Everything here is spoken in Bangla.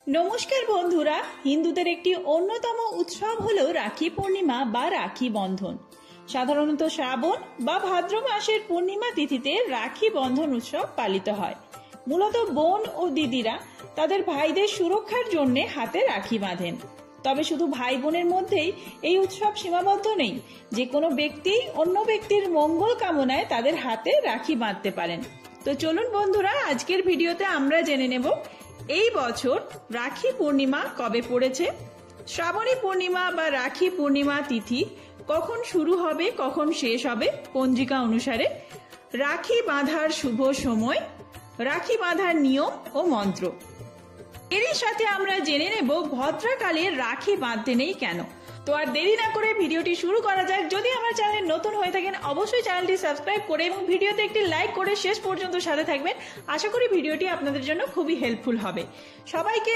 নমস্কার বন্ধুরা, হিন্দুদের একটি অন্যতম উৎসব হলো রাখি পূর্ণিমা বা রাখি বন্ধন। সাধারণত শ্রাবণ বা ভাদ্র মাসের পূর্ণিমা তিথিতে রাখি বন্ধন উৎসব পালিত হয়। মূলত বোন ও দিদিরা তাদের ভাইদের সুরক্ষার জন্য হাতে রাখি বাঁধেন। তবে শুধু ভাই বোনের মধ্যেই এই উৎসব সীমাবদ্ধ নেই, যে কোনো ব্যক্তি অন্য ব্যক্তির মঙ্গল কামনায় তাদের হাতে রাখি বাঁধতে পারেন। তো চলুন বন্ধুরা, আজকের ভিডিওতে আমরা জেনে নেব এই বছর রাখি পূর্ণিমা কবে পড়েছে, শ্রাবণী পূর্ণিমা বা রাখি পূর্ণিমা তিথি কখন শুরু হবে, কখন শেষ হবে পঞ্জিকা অনুসারে, রাখি বাঁধার শুভ সময়, রাখি বাঁধার নিয়ম ও মন্ত্র। এরই সাথে আমরা জেনে নেব ভদ্রাকালে রাখি বাঁধতে নেই কেন। তো আর দেরি না করে ভিডিওটি শুরু করা যাক। যদি আমার চ্যানেলে নতুন হয়ে থাকেন অবশ্যই চ্যানেলটি সাবস্ক্রাইব করে এবং ভিডিওতে একটি লাইক করে শেষ পর্যন্ত সাথে থাকবেন। আশা করি ভিডিওটি আপনাদের জন্য খুবই হেল্পফুল হবে। সবাইকে